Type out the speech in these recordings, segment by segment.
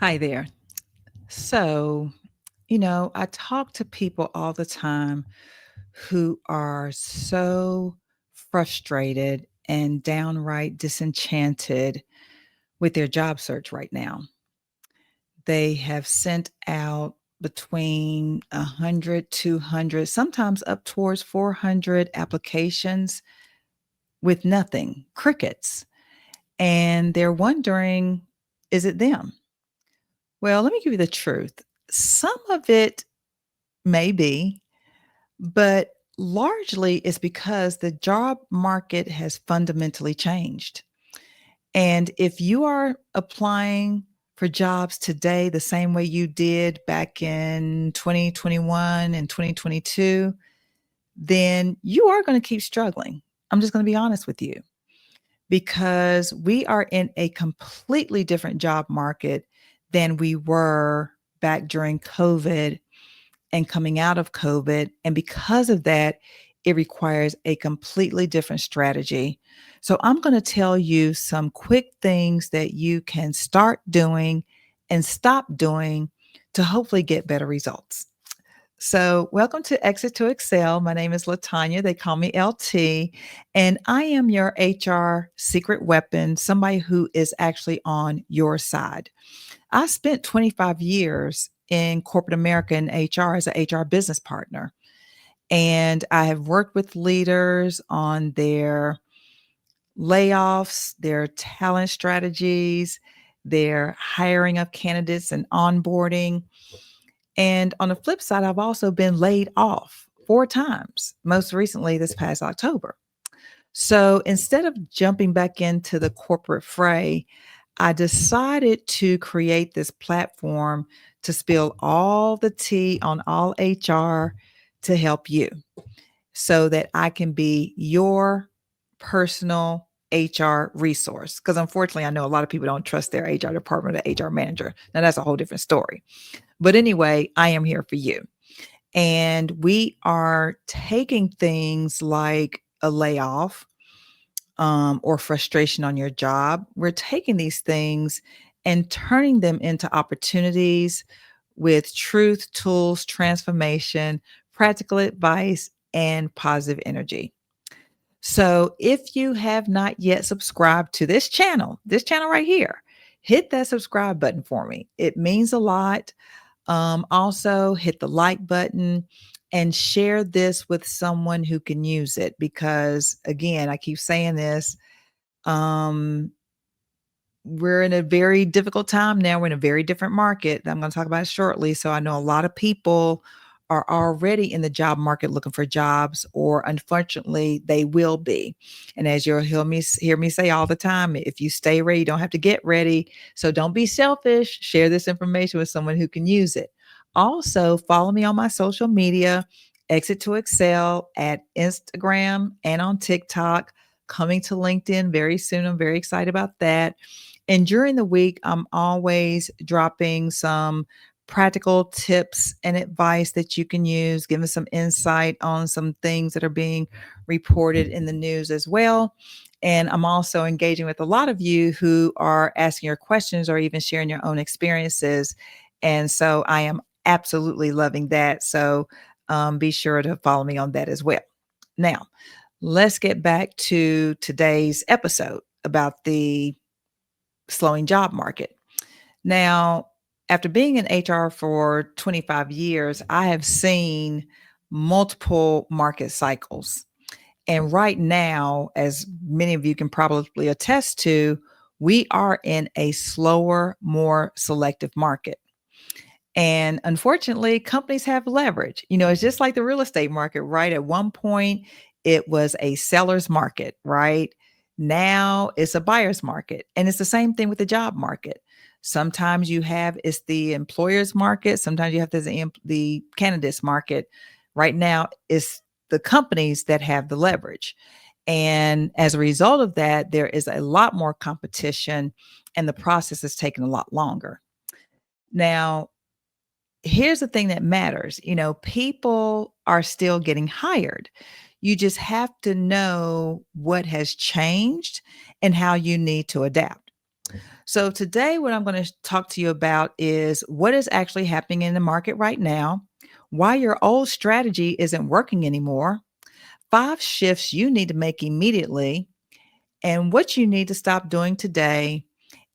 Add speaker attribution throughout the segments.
Speaker 1: Hi there. So, I talk to people all the time who are so frustrated and downright disenchanted with their job search right now. They have sent out between 100, 200, sometimes up towards 400 applications with nothing, crickets. And they're wondering, is it them? Well, let me give you the truth. Some of it maybe, but largely it's because the job market has fundamentally changed. And if you are applying for jobs today the same way you did back in 2021 and 2022, then you are going to keep struggling. I'm just going to be honest with you because we are in a completely different job market than we were back during COVID and coming out of COVID. And because of that, it requires a completely different strategy. So, I'm going to tell you some quick things that you can start doing and stop doing to hopefully get better results. So, welcome to Exit to Excel. My name is Latanya. They call me LT, and I am your HR secret weapon, somebody who is actually on your side. I spent 25 years in corporate America in HR as an HR business partner. And I have worked with leaders on their layoffs, their talent strategies, their hiring of candidates and onboarding. And on the flip side, I've also been laid off 4 times, most recently this past October. So instead of jumping back into the corporate fray, I decided to create this platform to spill all the tea on all HR to help you so that I can be your personal HR resource. Because unfortunately, I know a lot of people don't trust their HR department or HR manager. Now, that's a whole different story. But anyway, I am here for you. And we are taking things like a layoff or frustration on your job. We're taking these things and turning them into opportunities with truth, tools, transformation, practical advice, and positive energy. So if you have not yet subscribed to this channel right here, hit that subscribe button for me. It means a lot. Also, hit the like button and share this with someone who can use it because, again, I keep saying this. Um, we're in a very difficult time now. We're in a very different market. I'm going to talk about it shortly. So I know a lot of people are already in the job market looking for jobs, or unfortunately, they will be. And as you'll hear me say all the time, if you stay ready, you don't have to get ready. So don't be selfish. Share this information with someone who can use it. Also, follow me on my social media, Exit to Excel at Instagram and on TikTok. Coming to LinkedIn very soon. I'm very excited about that. And during the week, I'm always dropping some practical tips and advice that you can use, giving some insight on some things that are being reported in the news as well. And I'm also engaging with a lot of you who are asking your questions or even sharing your own experiences. And so I am absolutely loving that. So be sure to follow me on that as well. Now, let's get back to today's episode about the slowing job market. Now, after being in HR for 25 years, I have seen multiple market cycles. And right now, as many of you can probably attest to, we are in a slower, more selective market. And unfortunately, companies have leverage. It's just like the real estate market, right? At one point, it was a seller's market, right? Now it's a buyer's market. And it's the same thing with the job market. Sometimes it's the employer's market. Sometimes you have the candidate's market. Right now, it's the companies that have the leverage. And as a result of that, there is a lot more competition and the process is taking a lot longer. Now, here's the thing that matters. People are still getting hired. You just have to know what has changed and how you need to adapt. So, today, what I'm going to talk to you about is what is actually happening in the market right now, why your old strategy isn't working anymore, 5 shifts you need to make immediately, and what you need to stop doing today,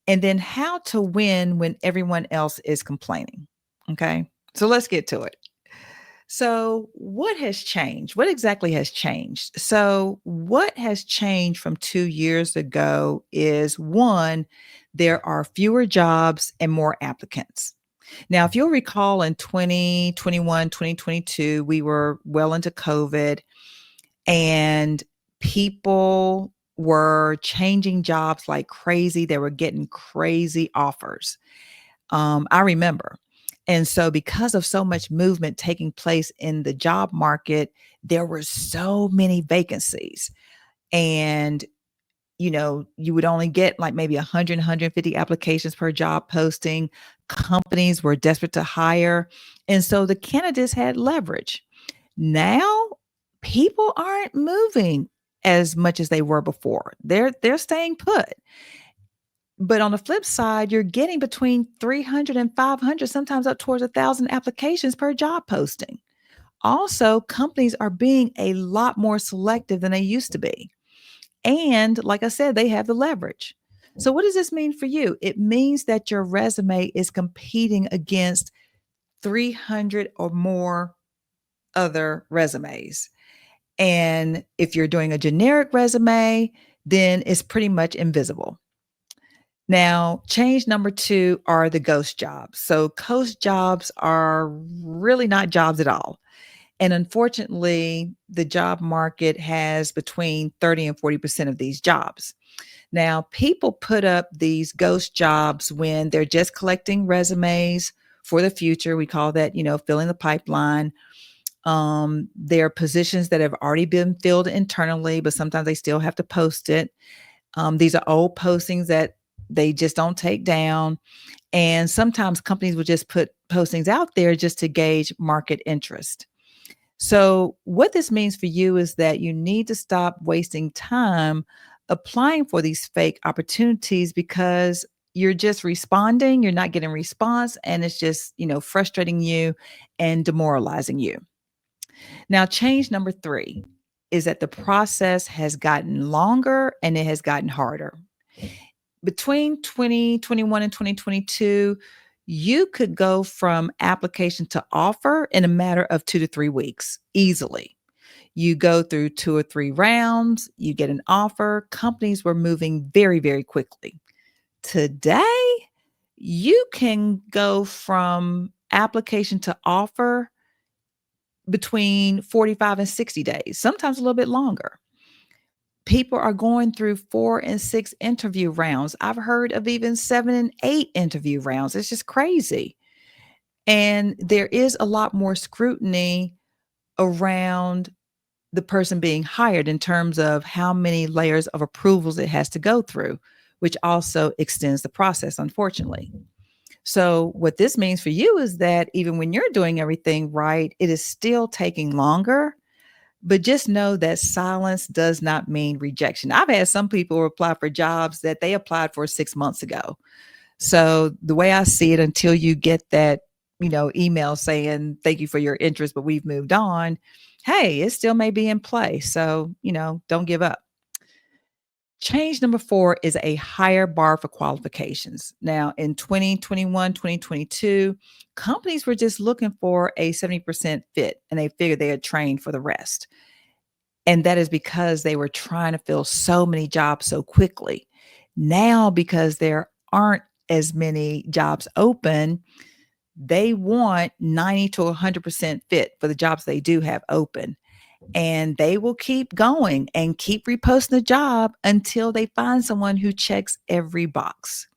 Speaker 1: and then how to win when everyone else is complaining. Okay. So, let's get to it. So, what has changed? What exactly has changed? So, what has changed from 2 years ago is one, there are fewer jobs and more applicants. Now, if you'll recall in 2021, 2022, we were well into COVID and people were changing jobs like crazy. They were getting crazy offers. I remember. And so, because of so much movement taking place in the job market, there were so many vacancies. And, you would only get like maybe 100, 150 applications per job posting. Companies were desperate to hire. And so the candidates had leverage. Now, people aren't moving as much as they were before. They're staying put. But on the flip side, you're getting between 300 and 500, sometimes up towards 1,000 applications per job posting. Also, companies are being a lot more selective than they used to be. And like I said, they have the leverage. So, what does this mean for you? It means that your resume is competing against 300 or more other resumes. And if you're doing a generic resume, then it's pretty much invisible. Now, change number 2 are the ghost jobs. So, ghost jobs are really not jobs at all. And unfortunately, the job market has between 30 and 40% of these jobs. Now, people put up these ghost jobs when they're just collecting resumes for the future. We call that, filling the pipeline. There are positions that have already been filled internally, but sometimes they still have to post it. These are old postings that they just don't take down. And sometimes companies will just put postings out there just to gauge market interest. So, what this means for you is that you need to stop wasting time applying for these fake opportunities because you're just responding, you're not getting response, and it's just, frustrating you and demoralizing you. Now, change number 3 is that the process has gotten longer and it has gotten harder. Between 2021 and 2022, you could go from application to offer in a matter of 2 to 3 weeks easily. You go through 2 or 3 rounds, you get an offer. Companies were moving very, very quickly. Today, you can go from application to offer between 45 and 60 days, sometimes a little bit longer. People are going through 4 and 6 interview rounds. I've heard of even 7 and 8 interview rounds. It's just crazy. And there is a lot more scrutiny around the person being hired in terms of how many layers of approvals it has to go through, which also extends the process, unfortunately. So, what this means for you is that even when you're doing everything right, it is still taking longer. But just know that silence does not mean rejection. I've had some people apply for jobs that they applied for 6 months ago. So the way I see it, until you get that, email saying, thank you for your interest, but we've moved on, hey, it still may be in play. So, don't give up. Change number 4 is a higher bar for qualifications. Now, in 2021, 2022, companies were just looking for a 70% fit and they figured they had trained for the rest. And that is because they were trying to fill so many jobs so quickly. Now, because there aren't as many jobs open, they want 90 to 100% fit for the jobs they do have open. And they will keep going and keep reposting the job until they find someone who checks every box.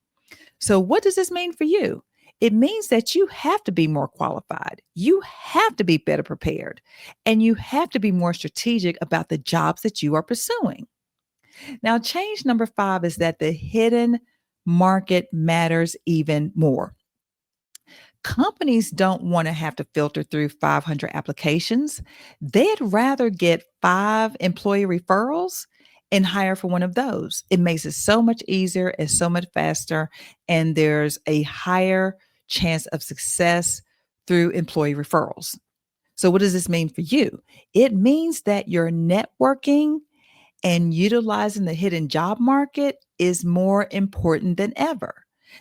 Speaker 1: So, what does this mean for you? It means that you have to be more qualified. You have to be better prepared, and you have to be more strategic about the jobs that you are pursuing. Now, change number 5 is that the hidden market matters even more. Companies don't want to have to filter through 500 applications. They'd rather get 5 employee referrals and hire for one of those. It makes it so much easier and so much faster, and there's a higher chance of success through employee referrals. So, what does this mean for you? It means that your networking and utilizing the hidden job market is more important than ever.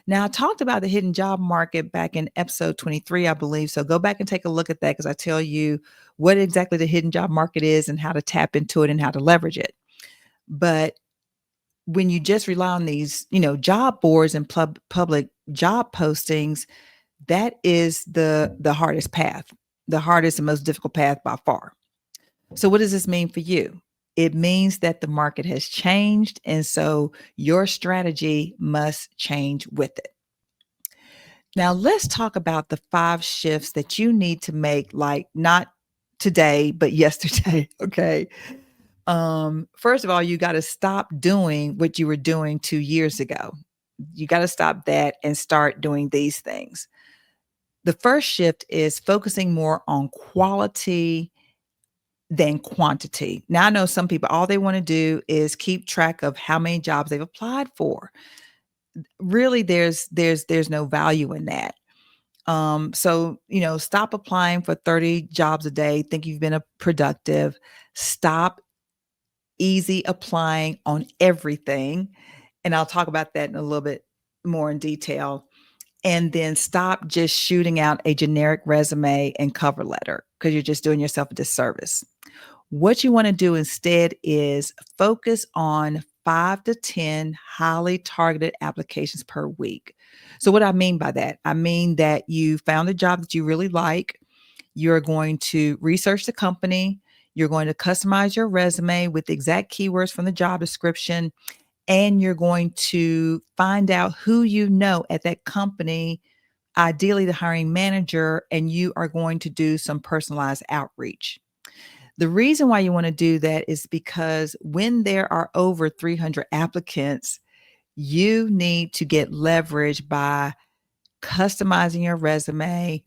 Speaker 1: Now, I talked about the hidden job market back in episode 23, I believe. So go back and take a look at that because I tell you what exactly the hidden job market is and how to tap into it and how to leverage it. But when you just rely on these, job boards and public job postings, that is the hardest path, the hardest and most difficult path by far. So, what does this mean for you? It means that the market has changed. And so your strategy must change with it. Now, let's talk about the 5 shifts that you need to make, like not today, but yesterday. Okay. First of all, you got to stop doing what you were doing 2 years ago. You got to stop that and start doing these things. The first shift is focusing more on quality than quantity. Now I know some people all they want to do is keep track of how many jobs they've applied for. Really there's no value in that. So, stop applying for 30 jobs a day, think you've been a productive. Stop easy applying on everything. And I'll talk about that in a little bit more in detail. And then stop just shooting out a generic resume and cover letter because you're just doing yourself a disservice. What you want to do instead is focus on 5 to 10 highly targeted applications per week. So, what I mean by that, I mean that you found a job that you really like. You're going to research the company. You're going to customize your resume with the exact keywords from the job description. And you're going to find out who you know at that company, ideally the hiring manager, and you are going to do some personalized outreach. The reason why you want to do that is because when there are over 300 applicants, you need to get leverage by customizing your resume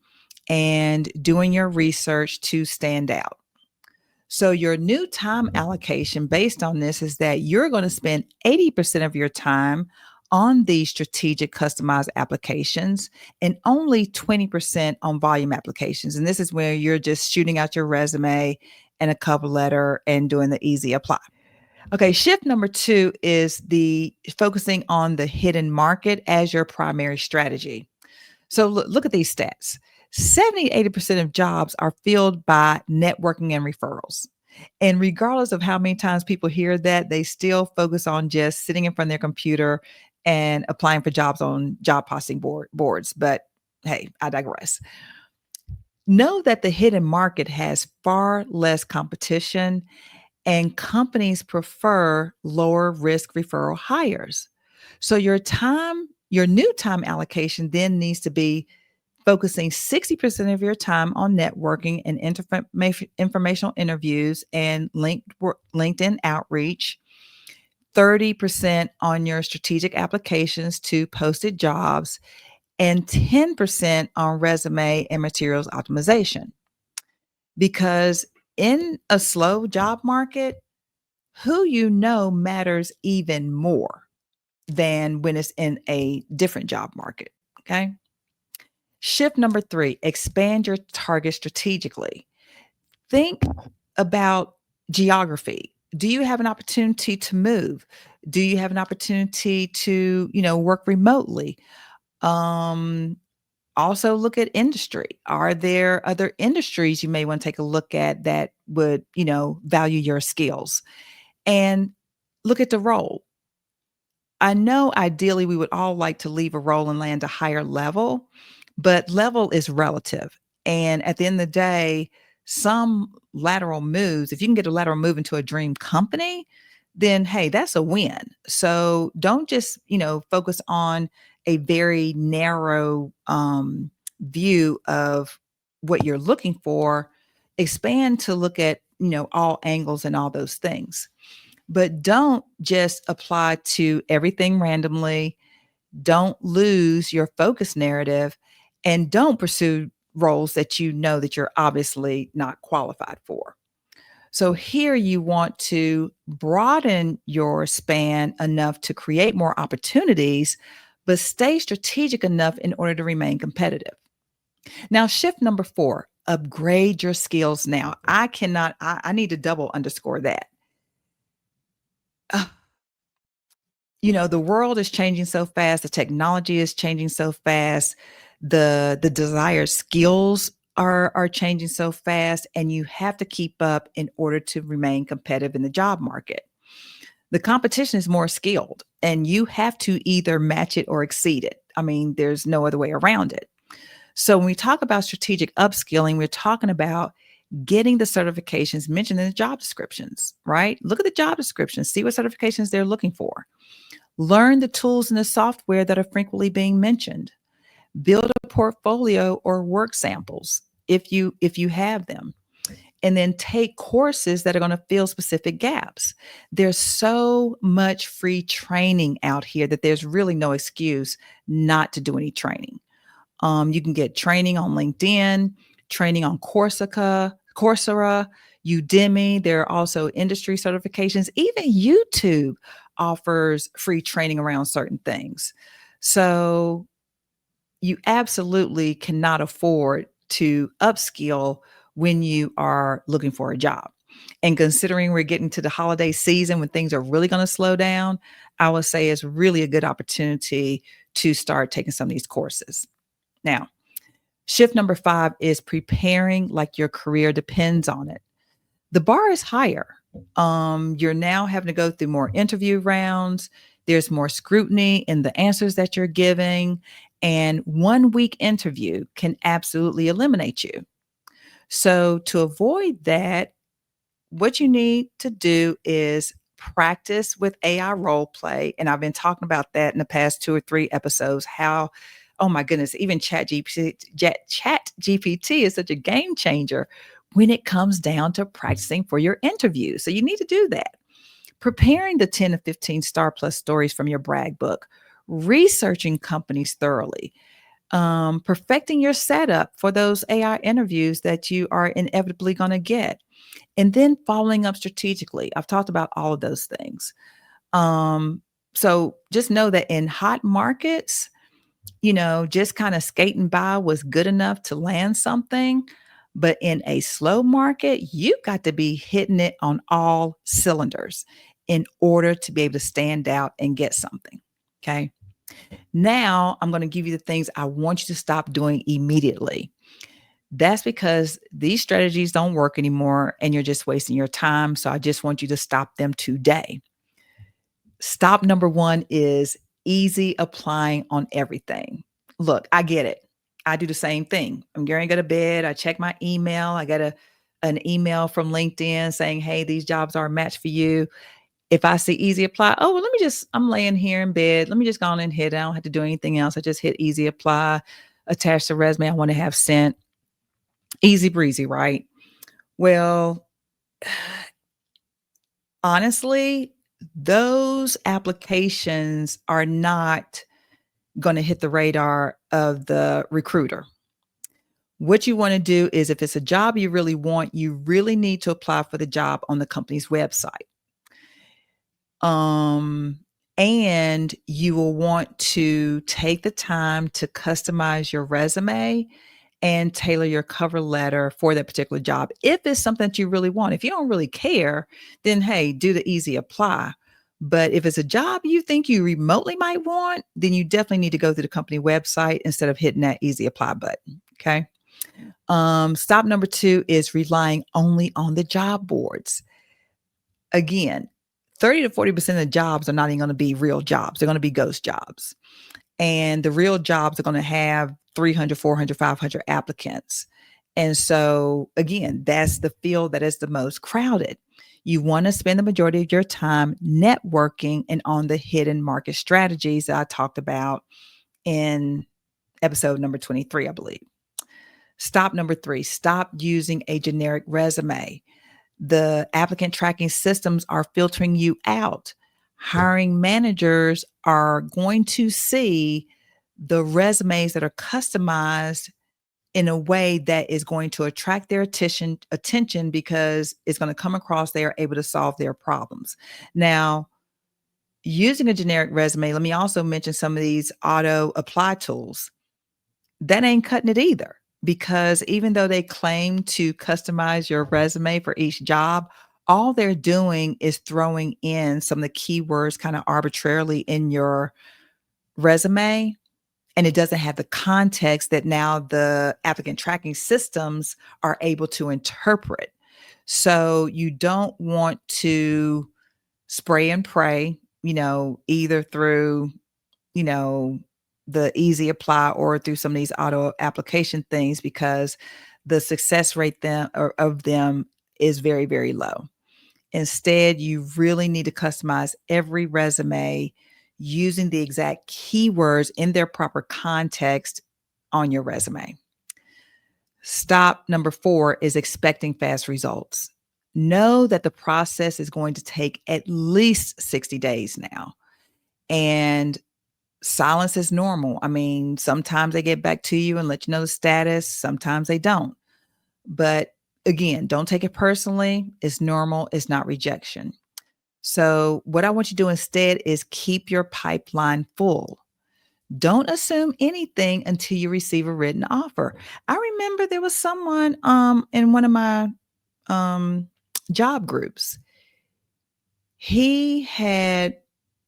Speaker 1: and doing your research to stand out. So, your new time allocation based on this is that you're going to spend 80% of your time on these strategic customized applications and only 20% on volume applications. And this is where you're just shooting out your resume and a cover letter and doing the easy apply. Okay, shift number 2 is the focusing on the hidden market as your primary strategy. So look at these stats. 70 to 80% of jobs are filled by networking and referrals. And regardless of how many times people hear that, they still focus on just sitting in front of their computer and applying for jobs on job posting boards. But hey, I digress. Know that the hidden market has far less competition and companies prefer lower risk referral hires. So your new time allocation then needs to be focusing 60% of your time on networking and informational interviews and LinkedIn outreach, 30% on your strategic applications to posted jobs, and 10% on resume and materials optimization. Because in a slow job market, who you know matters even more than when it's in a different job market. Okay. Shift number 3, expand your target strategically. Think about geography. Do you have an opportunity to move? Do you have an opportunity to, work remotely? Um, Also look at industry. Are there other industries you may want to take a look at that would, value your skills? And look at the role. I know ideally we would all like to leave a role and land a higher level, but level is relative. And at the end of the day, some lateral moves, if you can get a lateral move into a dream company, then hey, that's a win. So don't just, focus on a very narrow view of what you're looking for. Expand to look at, all angles and all those things. But don't just apply to everything randomly. Don't lose your focus narrative and don't pursue roles that you know that you're obviously not qualified for. So here you want to broaden your span enough to create more opportunities, but stay strategic enough in order to remain competitive. Now, shift number four, upgrade your skills now. I need to double underscore that. The world is changing so fast, the technology is changing so fast, the desired skills are changing so fast, and you have to keep up in order to remain competitive in the job market. The competition is more skilled, and you have to either match it or exceed it. I mean, there's no other way around it. So when we talk about strategic upskilling, we're talking about getting the certifications mentioned in the job descriptions, right? Look at the job descriptions, see what certifications they're looking for. Learn the tools and the software that are frequently being mentioned. Build a portfolio or work samples if you have them. And then take courses that are going to fill specific gaps. There's so much free training out here that there's really no excuse not to do any training. You can get training on LinkedIn, training on Coursera, Udemy. There are also industry certifications. Even YouTube offers free training around certain things. So you absolutely cannot afford to upskill when you are looking for a job. And considering we're getting to the holiday season when things are really going to slow down, I would say it's really a good opportunity to start taking some of these courses. Now, shift number five is preparing like your career depends on it. The bar is higher. You're now having to go through more interview rounds. There's more scrutiny in the answers that you're giving. And 1 week interview can absolutely eliminate you. So, to avoid that, what you need to do is practice with AI role play. And I've been talking about that in the past 2 or 3 episodes. How, oh my goodness, even Chat GPT is such a game changer when it comes down to practicing for your interview. So you need to do that. Preparing the 10 to 15 star plus stories from your brag book, researching companies thoroughly, perfecting your setup for those AI interviews that you are inevitably going to get, and then following up strategically. I've talked about all of those things. So just know that in hot markets, just kind of skating by was good enough to land something. But in a slow market, you got to be hitting it on all cylinders in order to be able to stand out and get something. Okay. Now I'm going to give you the things I want you to stop doing immediately. That's because these strategies don't work anymore and you're just wasting your time. So I just want you to stop them today. Stop number one is easy applying on everything. Look, I get it. I do the same thing. I'm getting to go to bed. I check my email. I get an email from LinkedIn saying, hey, these jobs are a match for you. If I see easy apply, oh, well, I'm laying here in bed. Let me just go on and hit it. I don't have to do anything else. I just hit easy apply, attach the resume I want to have sent. Easy breezy, right? Well, honestly, those applications are not going to hit the radar of the recruiter. What you want to do is if it's a job you really want, you really need to apply for the job on the company's website. And you will want to take the time to customize your resume and tailor your cover letter for that particular job. If it's something that you really want, if you don't really care, then hey, do the easy apply. But if it's a job you think you remotely might want, then you definitely need to go to the company website instead of hitting that easy apply button. Okay. Stop number two is relying only on the job boards. Again, 30 to 40% of the jobs are not even going to be real jobs. They're going to be ghost jobs. And the real jobs are going to have 300, 400, 500 applicants. And so, again, that's the field that is the most crowded. You want to spend the majority of your time networking and on the hidden market strategies that I talked about in episode number 23, I believe. Stop number three, stop using a generic resume. The applicant tracking systems are filtering you out. Hiring managers are going to see the resumes that are customized in a way that is going to attract their attention because it's going to come across they are able to solve their problems. Now, using a generic resume, let me also mention some of these auto apply tools. That ain't cutting it either, because even though they claim to customize your resume for each job, all they're doing is throwing in some of the keywords kind of arbitrarily in your resume, and it doesn't have the context that now the applicant tracking systems are able to interpret. So you don't want to spray and pray, either through, you know, the easy apply or through some of these auto application things, because the success rate of them is very, very low. Instead, you really need to customize every resume using the exact keywords in their proper context on your resume. Stop number 4 is expecting fast results. Know that the process is going to take at least 60 days now. And silence is normal. I mean, sometimes they get back to you and let you know the status, sometimes they don't. But again, don't take it personally. It's normal, it's not rejection. So, what I want you to do instead is keep your pipeline full. Don't assume anything until you receive a written offer. I remember there was someone in one of my um job groups. He had,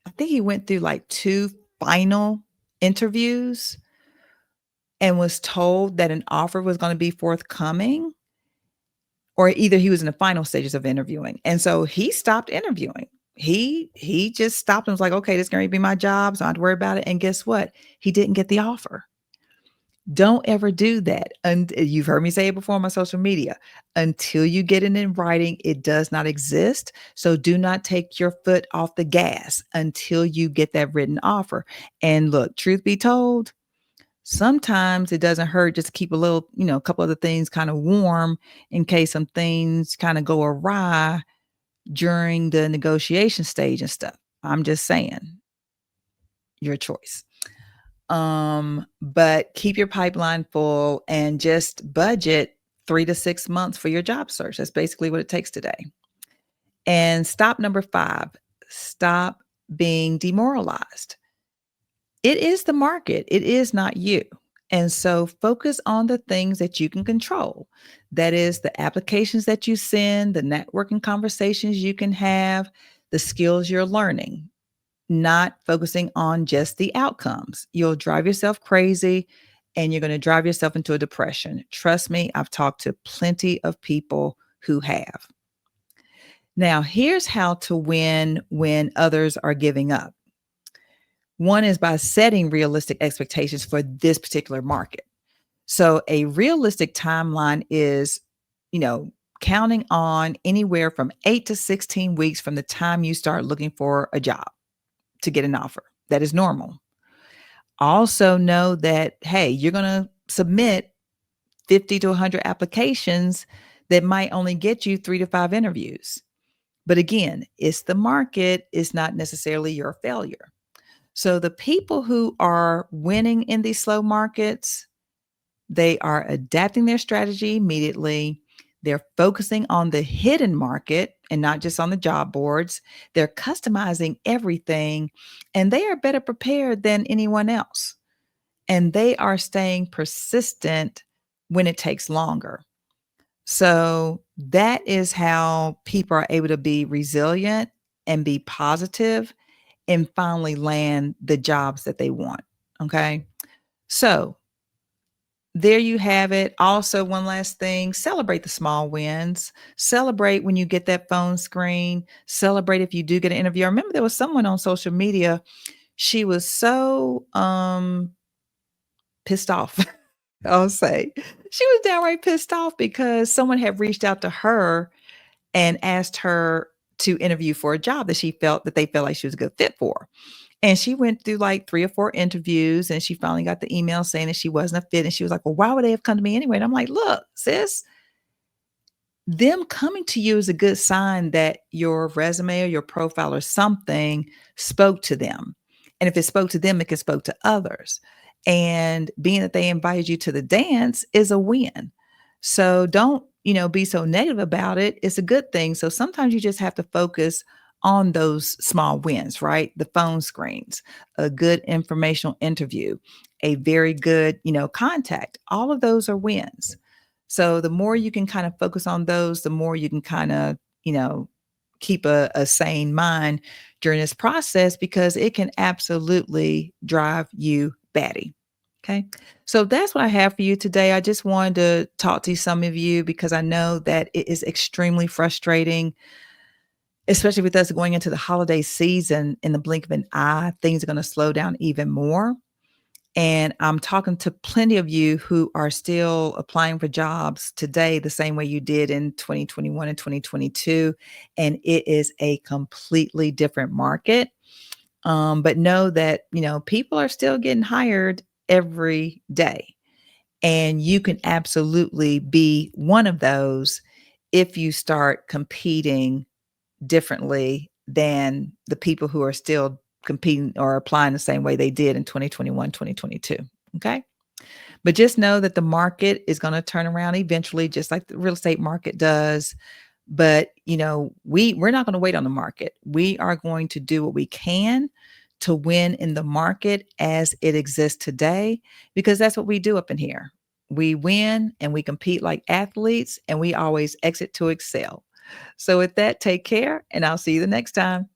Speaker 1: I think he went through like 2 final interviews and was told that an offer was going to be forthcoming, or either he was in the final stages of interviewing. And so he stopped interviewing. He just stopped and was like, okay, this is going to be my job, so I don't have to worry about it. And guess what? He didn't get the offer. Don't ever do that. And you've heard me say it before on my social media. Until you get it in writing, it does not exist. So do not take your foot off the gas until you get that written offer. And look, truth be told, sometimes it doesn't hurt just to keep a little, a couple other things kind of warm in case some things kind of go awry during the negotiation stage and stuff. I'm just saying, your choice. But keep your pipeline full and just budget 3 to 6 months for your job search. That's basically what it takes today. And stop number 5, stop being demoralized. It is the market, it is not you. And so focus on the things that you can control. That is the applications that you send, the networking conversations you can have, the skills you're learning, not focusing on just the outcomes. You'll drive yourself crazy and you're going to drive yourself into a depression. Trust me, I've talked to plenty of people who have. Now, here's how to win when others are giving up. One is by setting realistic expectations for this particular market. So, a realistic timeline is, you know, counting on anywhere from 8 to 16 weeks from the time you start looking for a job to get an offer. That is normal. Also, know that, hey, you're going to submit 50 to 100 applications that might only get you 3 to 5 interviews. But again, it's the market, it's not necessarily your failure. So the people who are winning in these slow markets, they are adapting their strategy immediately. They're focusing on the hidden market and not just on the job boards. They're customizing everything, and they are better prepared than anyone else. And they are staying persistent when it takes longer. So that is how people are able to be resilient and be positive and finally land the jobs that they want. Okay. So there you have it. Also, one last thing, celebrate the small wins. Celebrate when you get that phone screen. Celebrate if you do get an interview. I remember there was someone on social media. She was so pissed off. I'll say she was downright pissed off because someone had reached out to her and asked her to interview for a job that they felt like she was a good fit for. And she went through like 3 or 4 interviews and she finally got the email saying that she wasn't a fit. And she was like, well, why would they have come to me anyway? And I'm like, look, sis, them coming to you is a good sign that your resume or your profile or something spoke to them. And if it spoke to them, it can spoke to others. And being that they invited you to the dance is a win. So don't, be so negative about it. It's a good thing. So sometimes you just have to focus on those small wins, right? The phone screens, a good informational interview, a very good, contact. All of those are wins. So the more you can kind of focus on those, the more you can kind of, keep a sane mind during this process because it can absolutely drive you batty. Okay. So that's what I have for you today. I just wanted to talk to some of you because I know that it is extremely frustrating, especially with us going into the holiday season. In the blink of an eye, things are going to slow down even more. And I'm talking to plenty of you who are still applying for jobs today the same way you did in 2021 and 2022. And it is a completely different market. But know that, people are still getting hired every day. And you can absolutely be one of those if you start competing differently than the people who are still competing or applying the same way they did in 2021, 2022. Okay. But just know that the market is going to turn around eventually, just like the real estate market does. But we're not going to wait on the market. We are going to do what we can to win in the market as it exists today, because that's what we do up in here. We win and we compete like athletes, and we always exit to excel. So with that, take care, and I'll see you the next time.